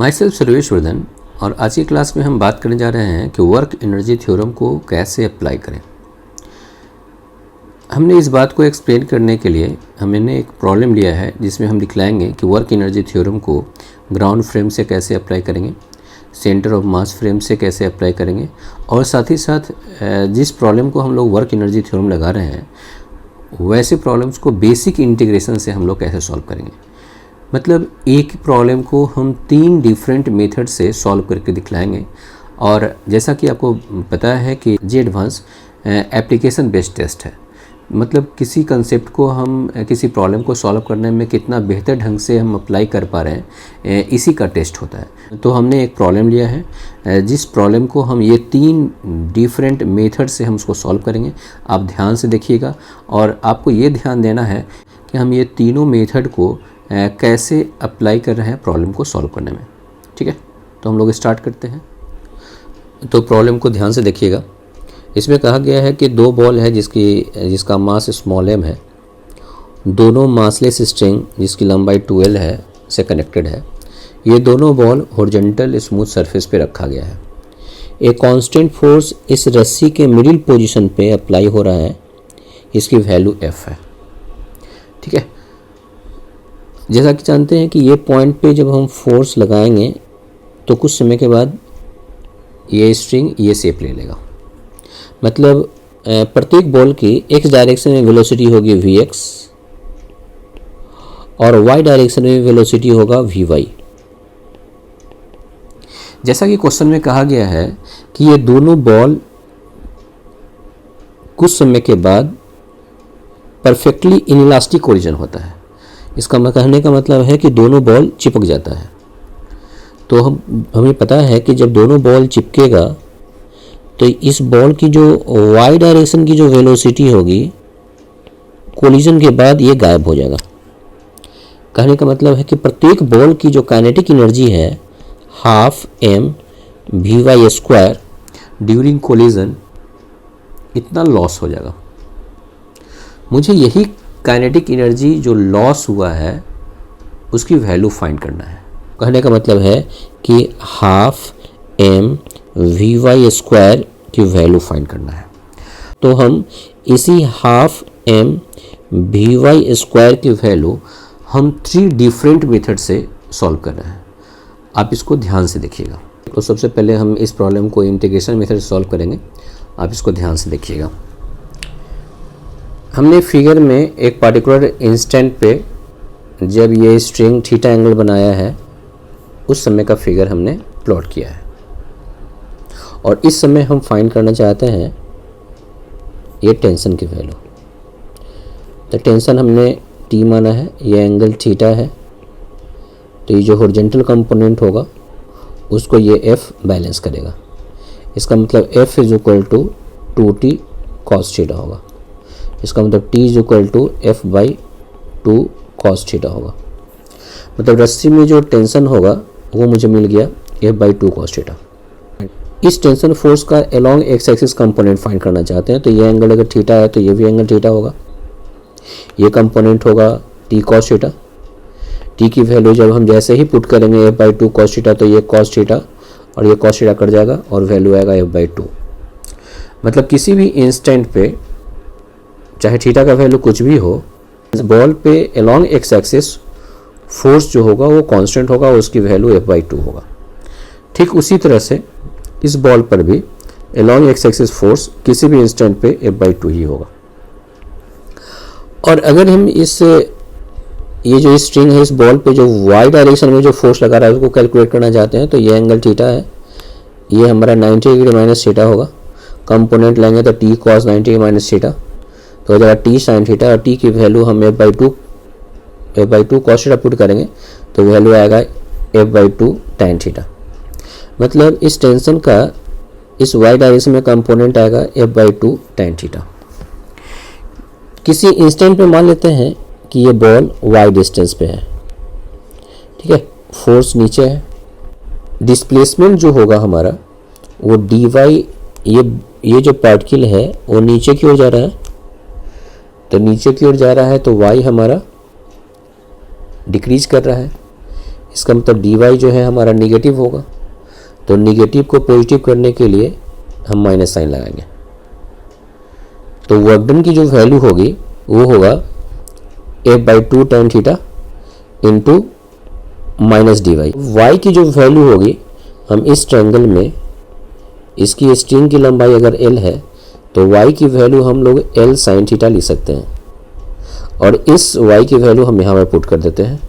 My self Sarvesh Vardhan और आज की क्लास में हम बात करने जा रहे हैं कि वर्क एनर्जी थ्योरम को कैसे अप्लाई करें। हमने इस बात को एक्सप्लेन करने के लिए हमने एक प्रॉब्लम लिया है जिसमें हम दिखलाएंगे कि वर्क एनर्जी थ्योरम को ग्राउंड फ्रेम से कैसे अप्लाई करेंगे, सेंटर ऑफ मास फ्रेम से कैसे अप्लाई करेंगे और साथ ही साथ जिस प्रॉब्लम को हम लोग वर्क एनर्जी थ्योरम लगा रहे हैं वैसे प्रॉब्लम्स को बेसिक इंटीग्रेशन से हम लोग कैसे सॉल्व करेंगे। मतलब एक प्रॉब्लम को हम 3 डिफरेंट मेथड से सॉल्व करके दिखलाएंगे। और जैसा कि आपको पता है कि जी एडवांस एप्लीकेशन बेस्ड टेस्ट है, मतलब किसी कंसेप्ट को हम किसी प्रॉब्लम को सॉल्व करने में कितना बेहतर ढंग से हम अप्लाई कर पा रहे हैं इसी का टेस्ट होता है। तो हमने एक प्रॉब्लम लिया है जिस प्रॉब्लम को हम ये 3 डिफरेंट मेथड से हम उसको सॉल्व करेंगे। आप ध्यान से देखिएगा और आपको ये ध्यान देना है कि हम ये तीनों मेथड को कैसे अप्लाई कर रहे हैं प्रॉब्लम को सॉल्व करने में। ठीक है, तो हम लोग स्टार्ट करते हैं। तो प्रॉब्लम को ध्यान से देखिएगा। इसमें कहा गया है कि 2 बॉल है जिसका मास स्मॉल m है, दोनों मासलेस स्ट्रिंग जिसकी लंबाई 2l है से कनेक्टेड है। ये दोनों बॉल हॉरिजॉन्टल स्मूथ सरफेस पे रखा गया है। एक कांस्टेंट फोर्स इस रस्सी के मिडिल पोजीशन पे अप्लाई हो रहा है, इसकी वैल्यू f है। ठीक है, जैसा कि जानते हैं कि ये पॉइंट पे जब हम फोर्स लगाएंगे तो कुछ समय के बाद ये स्ट्रिंग ये शेप ले लेगा। मतलब प्रत्येक बॉल की x डायरेक्शन में वेलोसिटी होगी vx और y डायरेक्शन में वेलोसिटी होगा vy। जैसा कि क्वेश्चन में कहा गया है कि ये दोनों बॉल कुछ समय के बाद परफेक्टली इनइलास्टिक कोलिजन होता है। इसका कहने का मतलब है कि दोनों बॉल चिपक जाता है। तो हमें पता है कि जब दोनों बॉल चिपकेगा तो इस बॉल की जो y डायरेक्शन की जो वेलोसिटी होगी कोलिजन के बाद ये गायब हो जाएगा। कहने का मतलब है कि प्रत्येक बॉल की जो काइनेटिक एनर्जी है half m vy² during collision इतना लॉस हो जाएगा। मुझे यही काइनेटिक एनर्जी जो लॉस हुआ है उसकी वैल्यू फाइंड करना है। कहने का मतलब है कि हाफ m vy² की वैल्यू फाइंड करना है। तो हम इसी हाफ m vy² की वैल्यू हम 3 डिफरेंट मेथड से सॉल्व कर रहे हैं। आप इसको ध्यान से देखिएगा। तो सबसे पहले हम इस प्रॉब्लम को इंटीग्रेशन मेथड से सॉल्व करेंगे। आप इसको ध्यान से देखिएगा। हमने फिगर में एक पार्टिकुलर इंस्टेंट पे जब ये स्ट्रिंग थीटा एंगल बनाया है उस समय का फिगर हमने प्लॉट किया है और इस समय हम फाइंड करना चाहते हैं ये टेंशन की वैल्यू। तो टेंशन हमने T माना है, ये एंगल थीटा है। तो ये जो हॉरिजॉन्टल कंपोनेंट होगा उसको ये F बैलेंस करेगा। इसका मतलब F is equal to 2T cos theta होगा। इसका मतलब T is equal to F/2 cos theta होगा। मतलब रस्सी में जो टेंशन होगा वो मुझे मिल गया F/2 cos थीटा। इस टेंशन फोर्स का along x axis component find करना चाहते हैं। तो ये एंगल अगर थीटा है तो ये भी एंगल थीटा होगा। ये कंपोनेंट होगा T cos थीटा। T की वैल्यू जब हम जैसे ही पुट करेंगे F/2 cos थीटा तो ये cos थीटा और ये cos थीटा कट जाएगा और वैल्यू आएगा F/2। मतलब किसी भी इंस्टेंट पे चाहे थीटा का वैल्यू कुछ भी हो, बॉल पे अलोंग एक्स एक्सिस फोर्स जो होगा वो कांस्टेंट होगा, उसकी वैल्यू F/2 होगा। ठीक उसी तरह से इस बॉल पर भी अलोंग एक्स एक्सिस फोर्स किसी भी इंस्टेंट पे F/2 ही होगा। और अगर हम ये जो स्ट्रिंग है इस बॉल पे जो y डायरेक्शन में जो फोर्स लगा रहा है उसको कैलकुलेट करना चाहते हैं तो ये एंगल थीटा है, ये हमारा 90 डिग्री माइनस थीटा होगा। कंपोनेंट लेंगे तो T cos 90 माइनस थीटा तो हो जाएगा T sin थीटा और T की वैल्यू हम F/2 cos थीटा पुट करेंगे तो वैल्यू आएगा F/2 tan थीटा। मतलब इस टेंशन का इस y डायरेक्शन में कंपोनेंट आएगा F/2 tan थीटा। किसी इंस्टेंट पे मान लेते हैं कि ये बॉल y डिस्टेंस पे है। ठीक है, फोर्स नीचे है, डिस्प्लेसमेंट जो होगा हमारा वो dy, ये जो पार्टिकल है वो नीचे की ओर जा रहा है। तो नीचे की ओर जा रहा है तो y हमारा डिक्रीज कर रहा है। इसका मतलब डी वाई जो है हमारा निगेटिव होगा, तो निगेटिव को पॉजिटिव करने के लिए हम माइनस साइन लगाएंगे। तो वर्क डन की जो वैल्यू होगी वो होगा f/2 tan theta into minus D Y. Y की जो वैल्यू होगी, हम इस ट्रायंगल में इसकी स्ट्रिंग की लंबाई अगर l है तो y की वैल्यू हम लोग l sin थीटा लिख सकते हैं, और इस y की वैल्यू हम यहाँ पर पुट कर देते हैं,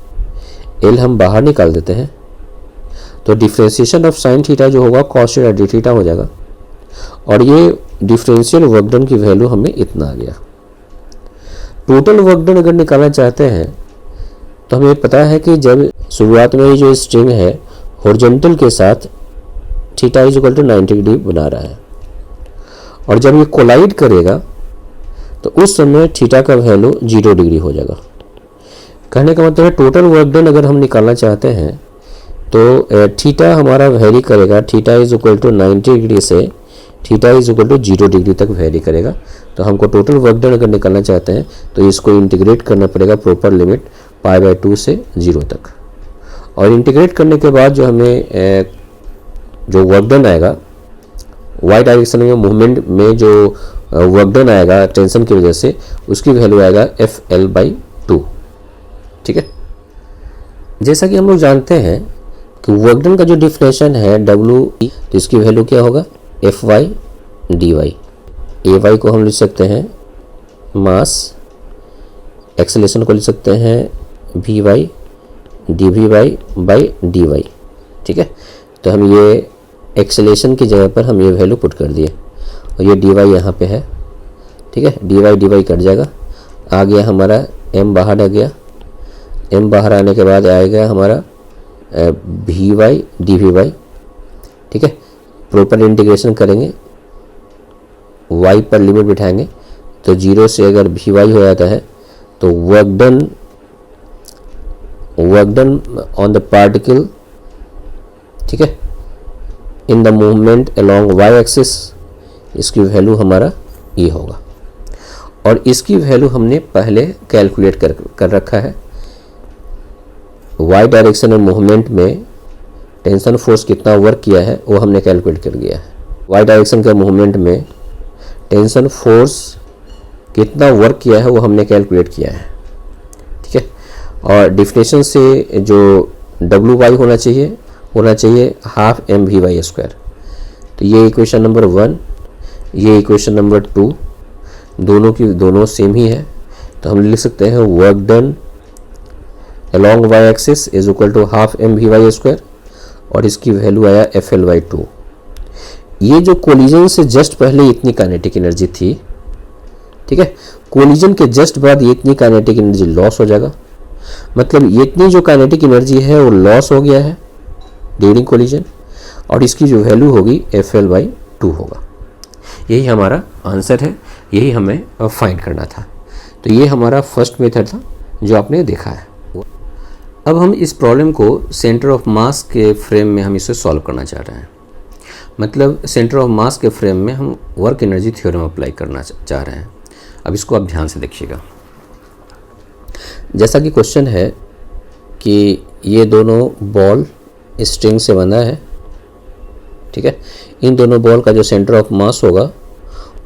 l हम बाहर निकाल देते हैं, तो डिफ्रेंशिएशन ऑफ sin थीटा जो होगा cos थीटा डी थीटा हो जाएगा, और ये डिफरेंशियल वर्क डन की वैल्यू हमें इतना आ गया। टोटल वर्क डन अगर निकालना चाहते हैं तो हमें पता है कि जब शुरुआत में ही जो स्ट्रिंग है हॉरिजॉन्टल के साथ theta is equal to 90 degree बना रहा है, और जब ये कोलाइड करेगा तो उस समय थीटा का वैल्यू 0 डिग्री हो जाएगा। कहने का मतलब है टोटल वर्क डन अगर हम निकालना चाहते हैं तो थीटा हमारा वेरी करेगा, theta is equal to 90 degree से theta is equal to 0 degree तक वेरी करेगा। तो हमको टोटल वर्क डन अगर निकालना चाहते हैं तो इसको इंटीग्रेट करना पड़ेगा प्रॉपर लिमिट π/2 से 0 तक, और इंटीग्रेट करने के बाद जो हमें जो वर्क डन आएगा वाई डायरेक्शन में मूवमेंट में जो वर्क डन आएगा टेंशन की वजह से, उसकी वैल्यू आएगा FL/2। ठीक है, जैसा कि हम लोग जानते हैं कि वर्क डन का जो डिफ्लेक्शन है W, तो इसकी वैल्यू क्या होगा FY/dy। AY को हम लिख सकते हैं मास, एक्सेलेरेशन को लिख सकते हैं VY/dVy/dy। ठीक है, तो हम ये एक्सेलेरेशन की जगह पर हम ये वैल्यू पुट कर दिए, और ये dy यहाँ पे है। ठीक है, dy कट जाएगा, आ गया हमारा m बाहर आ गया, m बाहर आने के बाद आएगा हमारा VY/dVy। ठीक है, प्रॉपर इंटीग्रेशन करेंगे, y पर लिमिट बिठाएंगे, तो 0 से अगर Vy हो जाता है तो work done on the particle, ठीक है, in the movement along y axis, इसकी वैल्यू हमारा ये होगा। और इसकी वैल्यू हमने पहले कैलकुलेट कर रखा है। y डायरेक्शन में मूवमेंट में टेंशन फोर्स कितना वर्क किया है वो हमने कैलकुलेट कर दिया है। y डायरेक्शन के मूवमेंट में टेंशन फोर्स कितना वर्क किया है वो हमने कैलकुलेट किया है। ठीक है, और डिफिनेशन से जो WY होना चाहिए हाफ mVy²। तो ये इक्वेशन नंबर 1, ये इक्वेशन नंबर 2, दोनों सेम ही है, तो हम लिख सकते हैं work done along y axis is equal to half mVy², और इसकी वैल्यू आया FL/2। ये जो कोलिजन से जस्ट पहले इतनी काइनेटिक एनर्जी थी, ठीक है, कोलिजन के जस्ट बाद ये इतनी काइनेटिक एनर्जी लॉस हो जाएगा, मतलब ये इतनी जो काइनेटिक एनर्जी है वो लॉस हो गया है ड्यूरिंग कोलिजन, और इसकी जो वैल्यू होगी FL/2 होगा। यही हमारा आंसर है, यही हमें फाइंड करना था। तो ये हमारा फर्स्ट मेथड था जो आपने देखा है। अब हम इस प्रॉब्लम को सेंटर ऑफ मास के फ्रेम में हम इसे सॉल्व करना चाह रहे हैं, मतलब सेंटर ऑफ मास के फ्रेम में हम वर्क एनर्जी थ्योरम अप्लाई करना चाह रहे हैं। अब इसको आप ध्यान से देखिएगा। जैसा कि क्वेश्चन है कि ये दोनों बॉल स्ट्रिंग से बना है, ठीक है, इन दोनों बॉल का जो सेंटर ऑफ मास होगा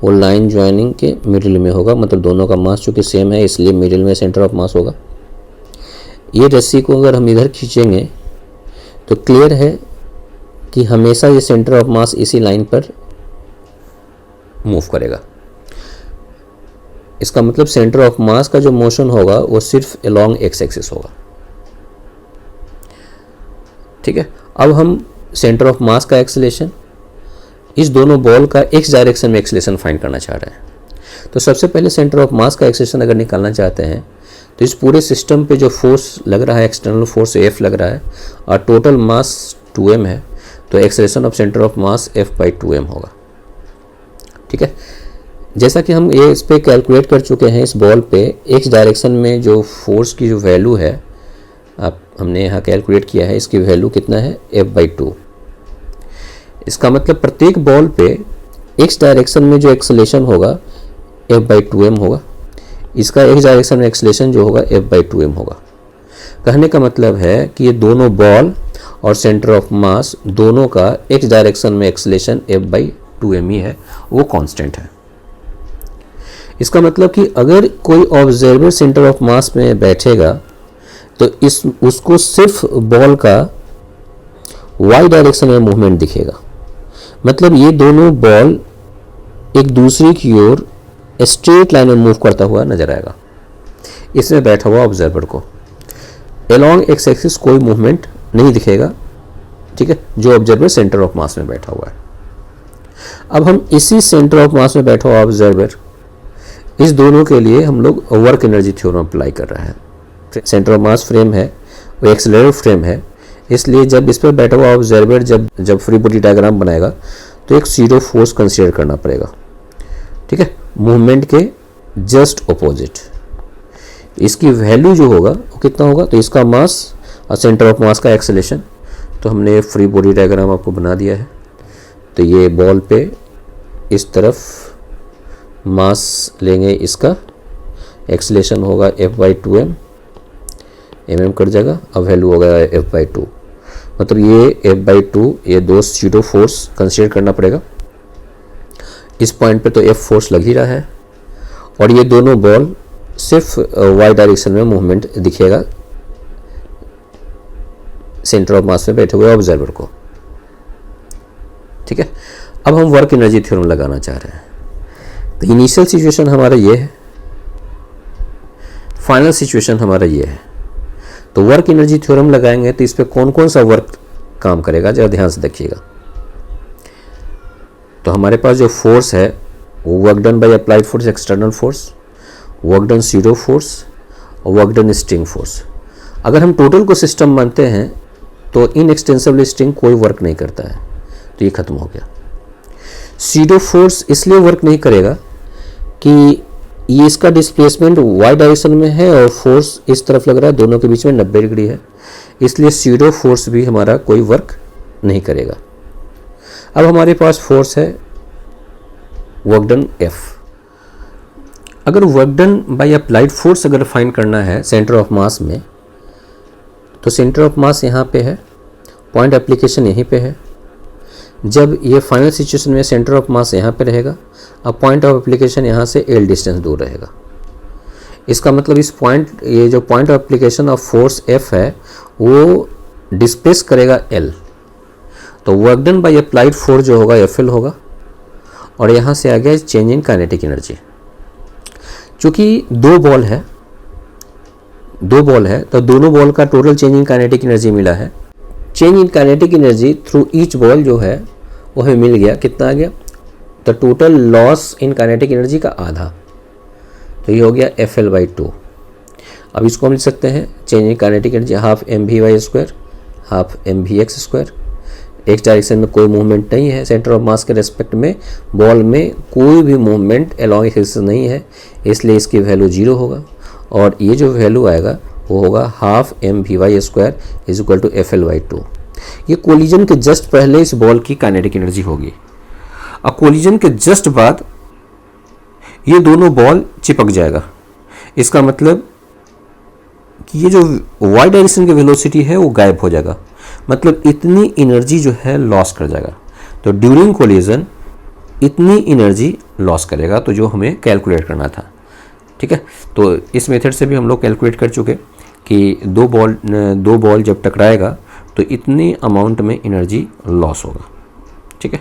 वो लाइन ज्वाइनिंग के मिडिल में होगा, मतलब दोनों का मास चूँकि सेम है इसलिए मिडिल में सेंटर ऑफ मास होगा। ये रस्सी को अगर हम इधर खींचेंगे तो क्लियर है कि हमेशा ये सेंटर ऑफ मास इसी लाइन पर मूव करेगा। इसका मतलब सेंटर ऑफ मास का जो मोशन होगा वो सिर्फ अलोंग एक्स एक्सिस होगा। ठीक है, अब हम सेंटर ऑफ मास का एक्सेलेरेशन, इस दोनों बॉल का एक्स डायरेक्शन में एक्सेलेरेशन फाइंड करना चाह रहे हैं। तो सबसे पहले सेंटर ऑफ मास का एक्सेलेरेशन अगर निकालना चाहते हैं तो इस पूरे सिस्टम पे जो फोर्स लग रहा है, एक्सटर्नल फोर्स F लग रहा है, और टोटल मास 2m है, तो acceleration of centre of mass F/2m होगा। ठीक है, जैसा कि हम ये इस पे कैलकुलेट कर चुके हैं, इस बॉल पे एक्स डायरेक्शन में जो फोर्स की जो वैल्यू है आप हमने यहाँ कैलकुलेट किया है, इसकी वैल्यू कितना है F/2। इसका मतलब प्रत्येक बॉल पे एक्स डायरेक्शन में जो एक्सेलेरेशन होगा F/2m होगा, इसका एक्स डायरेक्शन में एक्सेलेरेशन जो होगा F/2m होगा। कहने का मतलब है कि ये दोनों बॉल और सेंटर ऑफ मास दोनों का एक्स डायरेक्शन में एक्सेलेरेशन F/2m ही है, वो कांस्टेंट है। इसका मतलब कि अगर कोई ऑब्जर्वर सेंटर ऑफ मास में बैठेगा तो उसको सिर्फ बॉल का y डायरेक्शन में मूवमेंट दिखेगा। मतलब ये दोनों बॉल एक दूसरे की ओर स्ट्रेट लाइन में मूव करता हुआ नजर आएगा। इसमें बैठा हुआ ऑब्जर्वर को अलोंग एक्स एक्सिस कोई मूवमेंट नहीं दिखेगा, ठीक है, जो ऑब्जर्वर सेंटर ऑफ मास में बैठा हुआ है। अब हम इसी सेंटर ऑफ मास में बैठा हुआ ऑब्जर्वर, इस दोनों के लिए हम लोग वर्क एनर्जी थ्योरम अप्लाई कर रहे हैं। सेंटर ऑफ मास फ्रेम है, वो एक्सेलरेटर फ्रेम है, इसलिए जब इस पर बैठा हुआ ऑब्जर्वर जब फ्री बॉडी डायग्राम बनाएगा तो एक जीरो फोर्स कंसीडर करना पड़ेगा, ठीक है, मूवमेंट के जस्ट ऑपोजिट। इसकी वैल्यू जो होगा वो कितना होगा, तो इसका मास और सेंटर ऑफ मास का एक्सेलेरेशन, तो हमने फ्री बॉडी डायग्राम आपको बना दिया है। तो ये बॉल पे इस तरफ मास लेंगे, इसका एक्सेलेरेशन होगा F/2m, mm कट जाएगा, अब वैल्यू होगा F/2। मतलब ये F/2, ये दो जीरो फोर्स कंसीडर करना पड़ेगा। इस पॉइंट पे तो F फोर्स लग ही रहा है और ये दोनों बॉल सिर्फ y डायरेक्शन में मूवमेंट दिखेगा सेंटर ऑफ मास में बैठे हुए ऑब्जर्वर को, ठीक है। अब हम वर्क एनर्जी थ्योरम लगाना चाह रहे हैं। तो इनिशियल सिचुएशन हमारा ये है, फाइनल सिचुएशन हमारा ये है। तो वर्क एनर्जी थ्योरम लगाएंगे तो इस पे कौन कौन सा वर्क काम करेगा, जरा ध्यान से देखिएगा। तो हमारे पास जो फोर्स है वो work done by applied force, external force, work done zero force और वर्क डन स्ट्रिंग फोर्स। अगर हम टोटल को सिस्टम मानते हैं तो इन एक्सटेंसिबल स्ट्रिंग कोई वर्क नहीं करता है, तो ये खत्म हो गया। सीडो फोर्स इसलिए वर्क नहीं करेगा कि ये इसका डिस्प्लेसमेंट y डायरेक्शन में है और फोर्स इस तरफ लग रहा है, दोनों के बीच में 90 डिग्री है, इसलिए सीडो फोर्स भी हमारा कोई वर्क नहीं करेगा। अब हमारे पास फोर्स है वर्क डन F। अगर work done by applied force अगर फाइंड करना है सेंटर ऑफ मास में, तो सेंटर ऑफ मास यहाँ पे है, पॉइंट एप्लीकेशन यहीं पे है। जब ये फाइनल सिचुएशन में सेंटर ऑफ मास यहाँ पे रहेगा, अब पॉइंट ऑफ एप्लीकेशन यहाँ से L डिस्टेंस दूर रहेगा। इसका मतलब इस पॉइंट, ये जो point of application of force F है वो डिस्प्लेस करेगा L। तो work done by applied force जो होगा FL होगा और यहाँ से आ गया चेंज इन काइनेटिक एनर्जी। चूँकि दो बॉल है तो दोनों बॉल का total change in kinetic energy मिला है। Change in kinetic energy through each ball जो है वो हमें मिल गया, कितना आ गया, the total loss in kinetic energy का आधा, तो ये हो गया FL/2। अब इसको हम लिख सकते हैं change in kinetic energy half mv/2 half mvx²। X direction में कोई मूवमेंट नहीं है, सेंटर ऑफ मास के रेस्पेक्ट में बॉल में कोई भी मूवमेंट अलॉन्ग एक्सिस नहीं है, इसलिए इसकी वैल्यू 0 होगा और ये जो वैल्यू आएगा वो होगा half mv/2 is equal to FL/2। ये कोलिजन के जस्ट पहले इस बॉल की काइनेटिक एनर्जी होगी। अब कोलिजन के जस्ट बाद ये दोनों बॉल चिपक जाएगा। इसका मतलब कि ये जो y डायरेक्शन की वेलोसिटी है वो गायब हो जाएगा, मतलब इतनी एनर्जी जो है लॉस कर जाएगा। तो ड्यूरिंग कोलिजन इतनी एनर्जी लॉस करेगा, तो जो हमें कैलकुलेट करना था, ठीक है। तो इस मेथड से भी हम लोग कैलकुलेट कर चुके कि दो बॉल जब टकराएगा तो इतनी अमाउंट में एनर्जी लॉस होगा, ठीक है।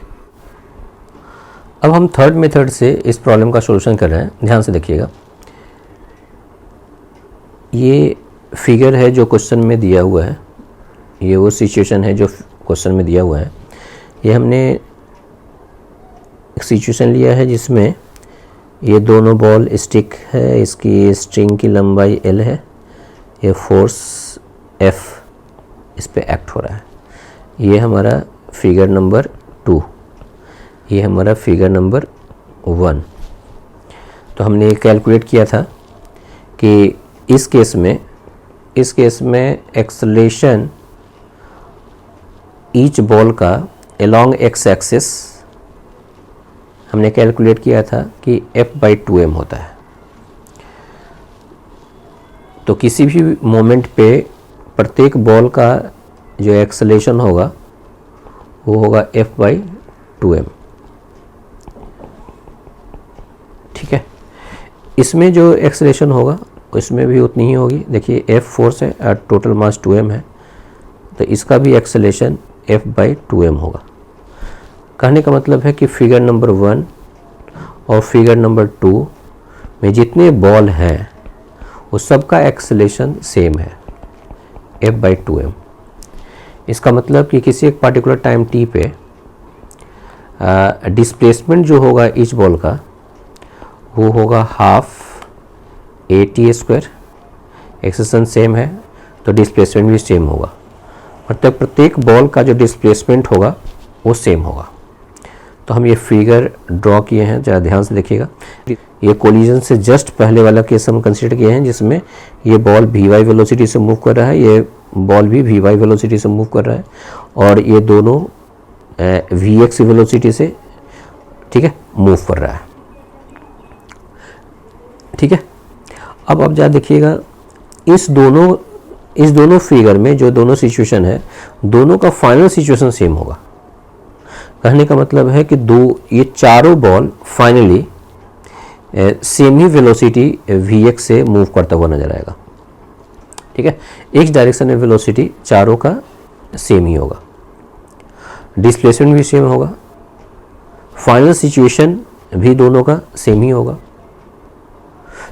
अब हम थर्ड मेथड से इस प्रॉब्लम का सॉल्यूशन कर रहे हैं, ध्यान से देखिएगा। ये फिगर है जो क्वेश्चन में दिया हुआ है, ये वो सिचुएशन है जो क्वेश्चन में दिया हुआ है। ये हमने एक सिचुएशन लिया है जिसमें ये दोनों बॉल स्टिक है, इसकी स्ट्रिंग की लंबाई L है, ये फोर्स F इस पे एक्ट हो रहा है। ये हमारा फिगर नंबर 2, ये हमारा फिगर नंबर 1। तो हमने ये कैलकुलेट किया था कि इस केस में एक्सेलरेशन ईच बॉल का अलोंग एक्स एक्सिस हमने कैलकुलेट किया था कि F/2m होता है। तो किसी भी मोमेंट पे प्रत्येक बॉल का जो एक्सेलेरेशन होगा वो होगा F/2m। ठीक है, इसमें जो एक्सेलेरेशन होगा इसमें भी उतनी ही होगी। देखिए F फोर्स है और टोटल मास 2m है, तो इसका भी एक्सेलेरेशन F/2m होगा। कहने का मतलब है कि फिगर नंबर 1 और फिगर नंबर 2 में जितने बॉल हैं वो सबका एक्सेलेरेशन सेम है, F/2m। इसका मतलब कि किसी एक पार्टिकुलर टाइम t पे डिस्प्लेसमेंट जो होगा ईच बॉल का वो होगा half AT square. Acceleration same है तो डिस्प्लेसमेंट भी सेम होगा, मतलब प्रत्येक बॉल का जो डिस्प्लेसमेंट होगा वो सेम होगा। तो हम ये फिगर ड्रॉ किए हैं, ज़रा ध्यान से देखिएगा। ये कोलिजन से जस्ट पहले वाला केस हम कंसीडर किए हैं जिसमें ये बॉल Vy वेलोसिटी से मूव कर रहा है, ये बॉल भी Vy वेलोसिटी से मूव कर रहा है और ये दोनों Vx वेलोसिटी से, ठीक है, मूव कर रहा है। ठीक है, अब आप जरा देखिएगा इस दोनों फिगर में जो दोनों सिचुएशन है, दोनों का फाइनल सिचुएशन सेम होगा। कहने का मतलब है कि ये चारों बॉल फाइनली सेम ही वेलोसिटी Vx से मूव करता हुआ नजर आएगा। ठीक है, एक डायरेक्शन में वेलोसिटी चारों का सेम ही होगा, डिस्प्लेसमेंट भी सेम होगा, फाइनल सिचुएशन भी दोनों का सेम ही होगा।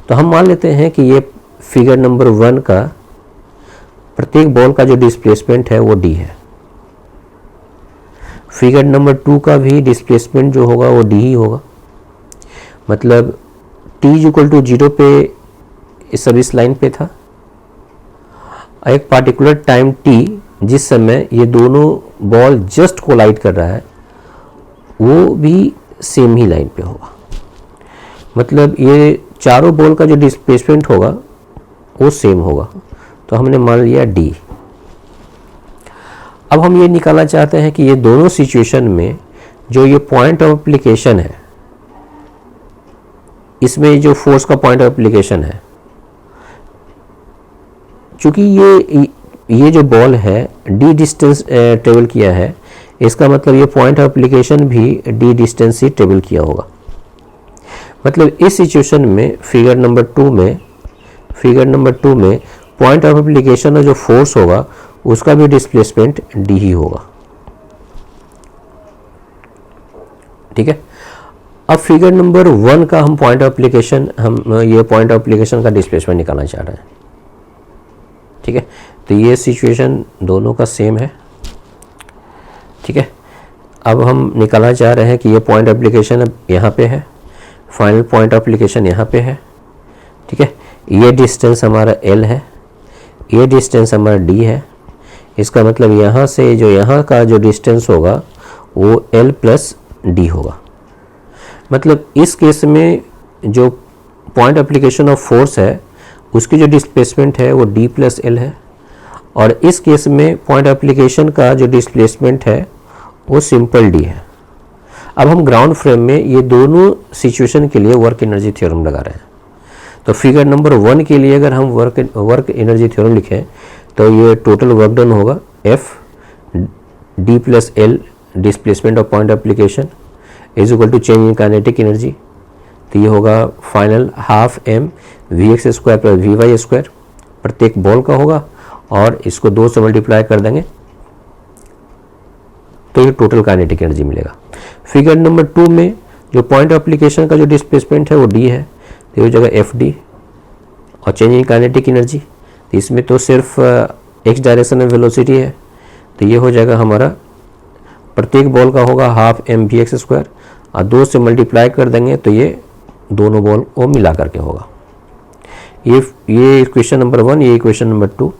तो हम मान लेते हैं कि ये फिगर नंबर 1 का प्रत्येक बॉल का जो डिस्प्लेसमेंट है वो d है। फिगर नंबर 2 का भी डिस्प्लेसमेंट जो होगा वो d ही होगा, मतलब t = 0 पे इस सब इस लाइन पे था। एक पार्टिकुलर टाइम t जिस समय ये दोनों बॉल जस्ट कोलाइड कर रहा है वो भी सेम ही लाइन पे होगा, मतलब ये चारों बॉल का जो डिस्प्लेसमेंट होगा वो सेम होगा। तो हमने मान लिया d। अब हम ये निकालना चाहते हैं कि ये दोनों सिचुएशन में जो ये पॉइंट ऑफ एप्लीकेशन है, इसमें जो फोर्स का पॉइंट ऑफ एप्लीकेशन है, चूंकि ये जो बॉल है d डिस्टेंस ट्रेवल किया है, इसका मतलब ये पॉइंट ऑफ एप्लीकेशन भी d डिस्टेंस ही ट्रेवल किया होगा। मतलब इस सिचुएशन में फिगर नंबर 2 में पॉइंट ऑफ एप्लीकेशन जो फोर्स होगा उसका भी डिस्प्लेसमेंट d ही होगा। ठीक है, अब फिगर नंबर 1 का हम पॉइंट ऑफ एप्लीकेशन का डिस्प्लेसमेंट निकालना चाह रहे हैं। ठीक है, तो ये सिचुएशन दोनों का सेम है। ठीक है, अब हम निकालना चाह रहे हैं कि ये पॉइंट ऑफ एप्लीकेशन अब यहाँ पे है, फाइनल पॉइंट ऑफ एप्लीकेशन यहाँ पे है। ठीक है, ये डिस्टेंस हमारा L है, ये डिस्टेंस हमारा D है। इसका मतलब यहाँ से जो यहाँ का जो डिस्टेंस होगा वो L + D होगा। मतलब इस केस में जो पॉइंट एप्लीकेशन ऑफ फोर्स है उसकी जो डिस्प्लेसमेंट है वो D + L है, और इस केस में पॉइंट एप्लीकेशन का जो डिस्प्लेसमेंट है वो सिंपल D है। अब हम ग्राउंड फ्रेम में ये दोनों सिचुएशन के लिए वर्क एनर्जी थ्योरम लगा रहे हैं। तो फिगर नंबर 1 के लिए अगर हम वर्क एनर्जी थ्योरम लिखें तो ये टोटल वर्क डन होगा F D + L displacement of point application = change in kinetic energy. तो ये होगा final half m Vx square + Vy square प्रत्येक बॉल का होगा, और इसको 2 से मल्टीप्लाई कर देंगे तो ये टोटल काइनेटिक एनर्जी मिलेगा। फिगर नंबर 2 में जो पॉइंट ऑफ एप्लीकेशन का जो डिस्प्लेसमेंट है वो d है, तो ये हो जाएगा Fd, और चेंज इन काइनेटिक एनर्जी तो इसमें तो सिर्फ x डायरेक्शन में वेलोसिटी है, तो ये हो जाएगा हमारा प्रत्येक बॉल का होगा हाफ m Vx स्क्वायर, और 2 से मल्टीप्लाई कर देंगे तो ये दोनों बॉल को मिला करके होगा। ये इक्वेशन नंबर 1, ये इक्वेशन नंबर 2।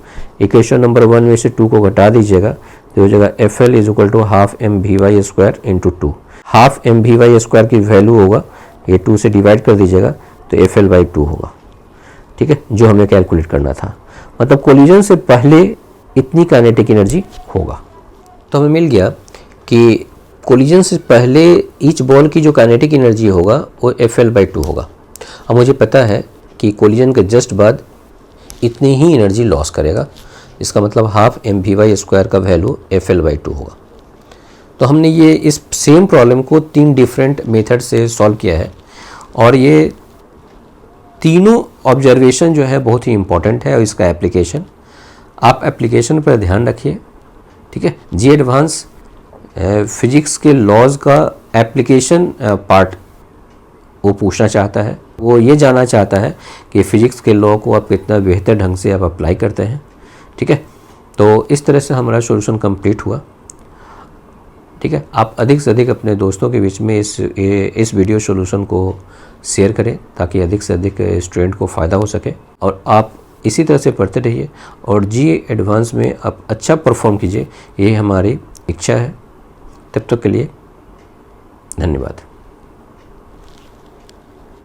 इक्वेशन नंबर 1 में से 2 को घटा दीजिएगा तो हो जाएगा FL = half m Vy square × 2। Half m Vy square की वैल्यू होगा, ये 2 से डिवाइड कर दीजिएगा तो FL/2 होगा। ठीक है, जो हमें कैलकुलेट करना था, मतलब कोलिजन से पहले इतनी काइनेटिक एनर्जी होगा। तो हमें मिल गया कि कोलिजन से पहले ईच बॉल की जो काइनेटिक एनर्जी होगा वो FL/2 होगा। अब मुझे पता है कि कोलिजन के जस्ट बाद इतनी ही एनर्जी लॉस करेगा, इसका मतलब हाफ mvy² का वैल्यू FL/2 होगा। तो हमने ये इस सेम प्रॉब्लम को 3 डिफरेंट मेथड से सॉल्व किया है और ये तीनों ऑब्जर्वेशन जो है बहुत ही इम्पॉर्टेंट है और इसका एप्लीकेशन, आप एप्लीकेशन पर ध्यान रखिए, ठीक है। जी एडवांस फिजिक्स के लॉज का एप्लीकेशन पार्ट वो पूछना चाहता है, वो ये जानना चाहता है कि फ़िज़िक्स के लॉ को आप कितना बेहतर ढंग से आप अप्लाई करते हैं, ठीक है। तो इस तरह से हमारा सॉल्यूशन कंप्लीट हुआ, ठीक है। आप अधिक से अधिक अपने दोस्तों के बीच में इस वीडियो सॉल्यूशन को शेयर करें ताकि अधिक से अधिक स्टूडेंट को फ़ायदा हो सके और आप इसी तरह से पढ़ते रहिए और जी एडवांस में आप अच्छा परफॉर्म कीजिए, ये हमारी इच्छा है। तब तक के लिए धन्यवाद।